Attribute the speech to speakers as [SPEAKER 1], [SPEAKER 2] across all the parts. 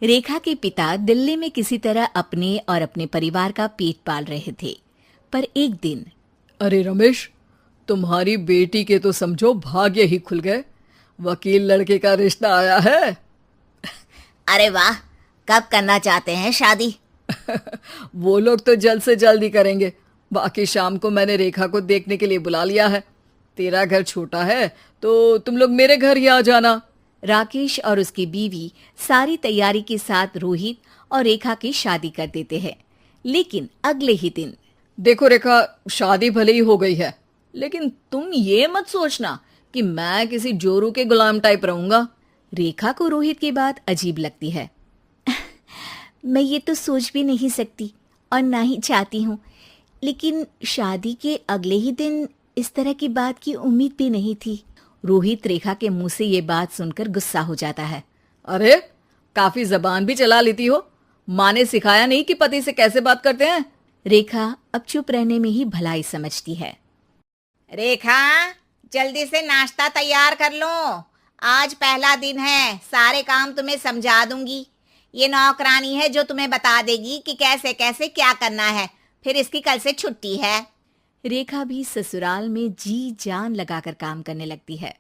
[SPEAKER 1] रेखा के पिता दिल्ली में किसी तरह अपने और अपने परिवार का पेट पाल रहे थे। पर एक दिन
[SPEAKER 2] अरे रमेश, तुम्हारी बेटी के तो समझो भाग्य ही खुल गए। वकील लड़के का रिश्ता आया है।
[SPEAKER 3] अरे वाह, कब करना चाहते हैं शादी?
[SPEAKER 2] वो लोग तो जल्द से जल्द ही करेंगे। बाकी शाम को मैंने रेखा को देखने के लिए बुला लिया है। तेरा घर छोटा है तो तुम लोग मेरे घर ही आ जाना।
[SPEAKER 1] राकेश और उसकी बीवी सारी तैयारी के साथ रोहित और रेखा की शादी कर देते हैं। लेकिन अगले ही दिन
[SPEAKER 2] देखो रेखा, शादी भले ही हो गई है, लेकिन तुम ये मत सोचना कि मैं किसी जोरू के गुलाम टाइप रहूंगा।
[SPEAKER 1] रेखा को रोहित की बात अजीब लगती है। मैं ये तो सोच भी नहीं सकती और ना ही चाहती हूँ, लेकिन शादी के अगले ही दिन इस तरह की बात की उम्मीद भी नहीं थी। रोहित रेखा के मुंह से ये बात सुनकर गुस्सा हो जाता है।
[SPEAKER 2] अरे, काफी जबान भी चला लेती हो। माँ ने सिखाया नहीं कि पति से कैसे बात करते हैं?
[SPEAKER 1] रेखा अब चुप रहने में ही भलाई समझती है।
[SPEAKER 3] रेखा, जल्दी से नाश्ता तैयार कर लो। आज पहला दिन है, सारे काम तुम्हें समझा दूंगी। ये नौकरानी है जो तुम्हें बता देगी कि कैसे कैसे क्या करना है। फिर इसकी कल से छुट्टी है।
[SPEAKER 1] रेखा भी ससुराल में जी जान लगाकर काम करने लगती है।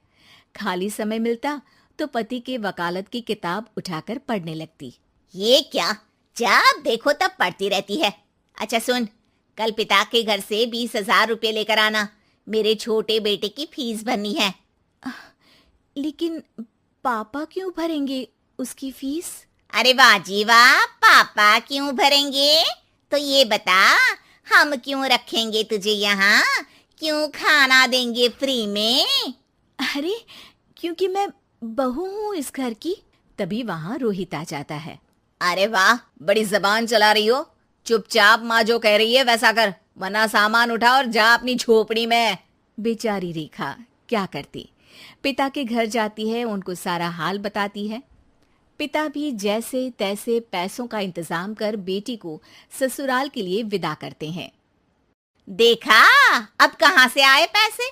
[SPEAKER 1] खाली समय मिलता तो पति के वकालत की किताब उठाकर पढ़ने लगती।
[SPEAKER 3] ये क्या, जब देखो तब पढ़ती रहती है। अच्छा सुन, कल पिता के घर से 20,000 रुपये लेकर आना। मेरे छोटे बेटे की फीस भरनी है।
[SPEAKER 1] लेकिन पापा क्यों भरेंगे उसकी फीस?
[SPEAKER 3] अरे वाह जी वाह, पापा क्यों भरेंगे? तो ये बता, हम क्यों रखेंगे तुझे यहाँ? क्यों खाना देंगे फ्री में?
[SPEAKER 1] अरे, क्योंकि मैं बहू हूँ इस घर की। तभी वहाँ रोहित आ जाता है।
[SPEAKER 3] अरे वाह, बड़ी जबान चला रही हो। चुपचाप माँ जो कह रही है वैसा कर, वरना सामान उठा और जा अपनी झोपड़ी में।
[SPEAKER 1] बेचारी रेखा क्या करती, पिता के घर जाती है, उनको सारा हाल बताती है। पिता भी जैसे तैसे पैसों का इंतजाम कर बेटी को ससुराल के लिए विदा करते हैं।
[SPEAKER 3] देखा, अब कहाँ से आए पैसे?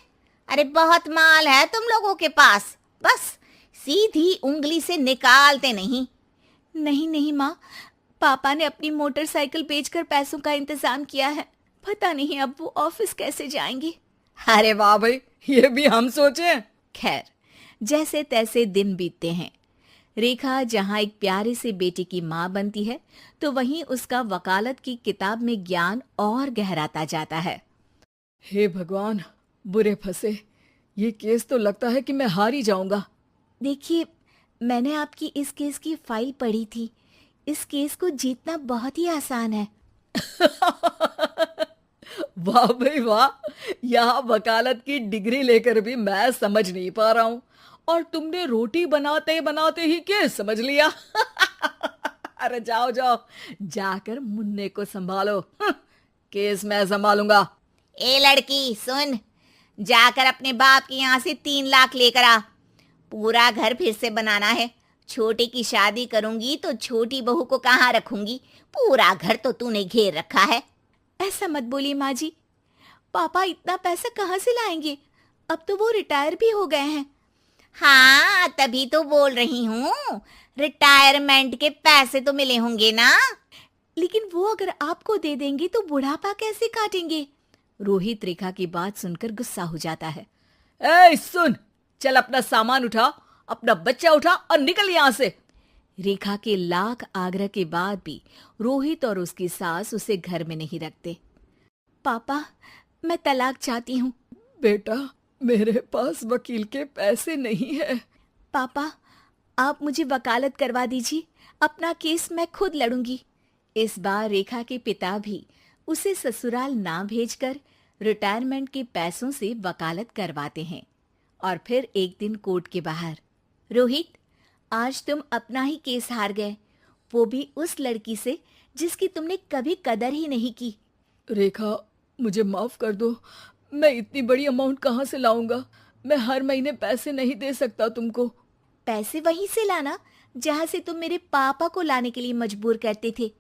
[SPEAKER 3] अरे बहुत माल है तुम लोगों के पास, बस सीधी उंगली से निकालते नहीं।
[SPEAKER 1] नहीं नहीं माँ, पापा ने अपनी मोटरसाइकिल बेचकर पैसों का इंतजाम किया है। पता नहीं अब वो ऑफिस कैसे जाएंगे।
[SPEAKER 2] अरे वाह भाई, ये भी हम सोचे।
[SPEAKER 1] खैर, जैसे तैसे दिन बीतते हैं। रेखा जहाँ एक प्यारे से बेटे की माँ बनती है, तो वहीं उसका वकालत की किताब में ज्ञान और गहराता जाता है।
[SPEAKER 2] हे भगवान, बुरे फंसे। ये केस तो लगता है कि मैं हार ही जाऊंगा।
[SPEAKER 1] देखिए, मैंने आपकी इस केस की फाइल पढ़ी थी। इस केस को जीतना बहुत ही आसान है।
[SPEAKER 2] वाह भाई वाह, यहाँ वकालत की डिग्री लेकर भी मैं समझ नहीं पा रहा हूँ, और तुमने रोटी बनाते बनाते ही केस समझ लिया। अरे जाओ जाओ, जाकर मुन्ने को संभालो। केस मैं संभालूंगा।
[SPEAKER 3] ए लड़की सुन, जाकर अपने बाप के यहाँ से 3 लाख लेकर आ। पूरा घर फिर से बनाना है। छोटे की शादी करूंगी तो छोटी बहू को कहाँ रखूंगी? पूरा घर तो तूने घेर रखा है।
[SPEAKER 1] ऐसा मत बोलिए माँ जी, पापा इतना पैसा कहाँ से लाएंगे? अब तो वो रिटायर भी हो गए हैं।
[SPEAKER 3] हाँ, तभी तो बोल रही हूँ, रिटायरमेंट के पैसे तो मिले होंगे ना।
[SPEAKER 1] लेकिन वो अगर आपको दे देंगे तो बुढ़ापा कैसे काटेंगे? रोहित रेखा की बात सुनकर गुस्सा हो जाता है।
[SPEAKER 2] ए सुन, चल अपना सामान उठा, अपना बच्चा उठा और निकल यहाँ से।
[SPEAKER 1] रेखा के लाख आग्रह के बाद भी रोहित और उसकी सास उसे घर में नहीं रखते। पापा, मैं तलाक चाहती हूँ।
[SPEAKER 2] बेटा, मेरे पास वकील के पैसे नहीं है।
[SPEAKER 1] पापा, आप मुझे वकालत करवा दीजिए, अपना केस मैं खुद लड़ूंगी। इस बार रेखा के पिता भी उसे ससुराल ना भेजकर रिटायरमेंट के पैसों से वकालत करवाते हैं। और फिर एक दिन कोर्ट के बाहर, रोहित, आज तुम अपना ही केस हार गए, वो भी उस लड़की से जिसकी तुमने कभी कदर ही नहीं की।
[SPEAKER 2] रेखा, मुझे माफ कर दो। मैं इतनी बड़ी अमाउंट कहाँ से लाऊंगा? मैं हर महीने पैसे नहीं दे सकता तुमको।
[SPEAKER 1] पैसे वहीं से लाना जहां से तुम मेरे पापा को लाने के लिए मजबूर करते थे।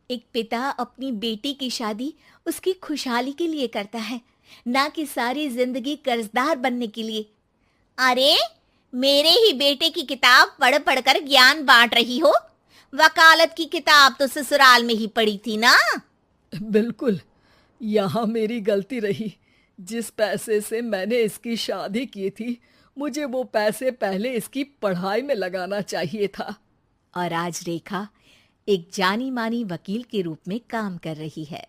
[SPEAKER 1] एक पिता अपनी बेटी की शादी उसकी खुशहाली के लिए करता है, ना कि सारी जिंदगी कर्जदार बनने के लिए।
[SPEAKER 3] अरे, मेरे ही बेटे की किताब पढ़ पढ़ कर ज्ञान बांट रही हो। वकालत की किताब तो ससुराल में ही पड़ी थी ना।
[SPEAKER 2] बिल्कुल, यहाँ मेरी गलती रही। जिस पैसे से मैंने इसकी शादी की थी, मुझे वो पैसे पहले इसकी पढ़ाई में लगाना चाहिए था।
[SPEAKER 1] और आज रेखा एक जानी मानी वकील के रूप में काम कर रही है।